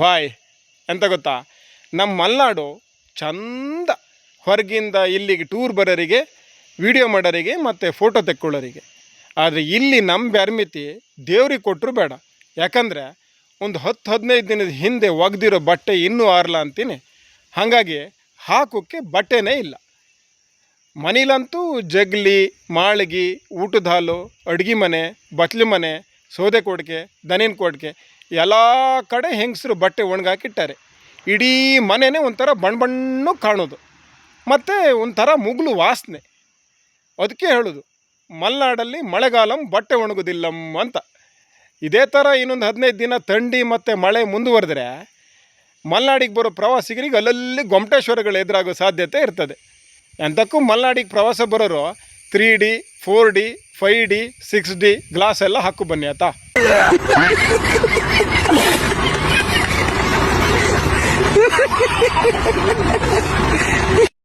Y ಎಂತ ಗೊತ್ತಾ, ನಮ್ಮ ಮಲೆನಾಡು ಚಂದ ಹೊರಗಿಂದ ಇಲ್ಲಿಗೆ ಟೂರ್ ಬರೋರಿಗೆ, ವಿಡಿಯೋ ಮಾಡೋರಿಗೆ ಮತ್ತು ಫೋಟೋ ತೆಕ್ಕೊಳ್ಳೋರಿಗೆ. ಆದರೆ ಇಲ್ಲಿ ನಮ್ಮ ಬ್ಯಾರ್ಮಿತಿ ದೇವ್ರಿಗೆ ಕೊಟ್ಟರು ಬೇಡ. ಯಾಕಂದರೆ ಒಂದು 10-15 ದಿನದ ಹಿಂದೆ ಒಗೆದಿರೋ ಬಟ್ಟೆ ಇನ್ನೂ ಆರಲ್ಲ ಅಂತೀನಿ. ಹಾಗಾಗಿ ಹಾಕೋಕ್ಕೆ ಬಟ್ಟೆನೇ ಇಲ್ಲ. ಮನೇಲಂತೂ ಜಗ್ಲಿ, ಮಾಳ್ಗಿ, ಊಟದ ಹಾಲು, ಅಡುಗೆ ಮನೆ, ಬಟ್ಲು ಮನೆ, ಸೌದೆ ಕೊಡ್ಕೆ, ದನಿನ ಕೊಡ್ಕೆ ಎಲ್ಲ ಕಡೆ ಹೆಂಗಸರು ಬಟ್ಟೆ ಒಣಗಾಕಿಟ್ಟಾರೆ. ಇಡೀ ಮನೆಯೇ ಒಂಥರ ಬಣ್ಣ ಕಾಣೋದು, ಮತ್ತು ಒಂಥರ ಮುಗುಲು ವಾಸನೆ. ಅದಕ್ಕೆ ಹೇಳೋದು ಮಲೆನಾಡಲ್ಲಿ ಮಳೆಗಾಲಂ ಬಟ್ಟೆ ಒಣಗೋದಿಲ್ಲಂ ಅಂತ. ಇದೇ ಥರ ಇನ್ನೊಂದು 15 ದಿನ ಥಂಡಿ ಮತ್ತು ಮಳೆ ಮುಂದುವರೆದ್ರೆ ಮಲೆನಾಡಿಗೆ ಬರೋ ಪ್ರವಾಸಿಗರಿಗೆ ಅಲ್ಲಲ್ಲಿ ಗೊಮಟೇಶ್ವರಗಳು ಎದುರಾಗೋ ಸಾಧ್ಯತೆ ಇರ್ತದೆ. ಎಂತಕ್ಕೂ ಮಲೆನಾಡಿಗೆ ಪ್ರವಾಸ ಬರೋರು 3D, 4D, 5D, 6D glass ಎಲ್ಲ ಹಾಕು ಬನ್ನಿ ಆಯ್ತಾ.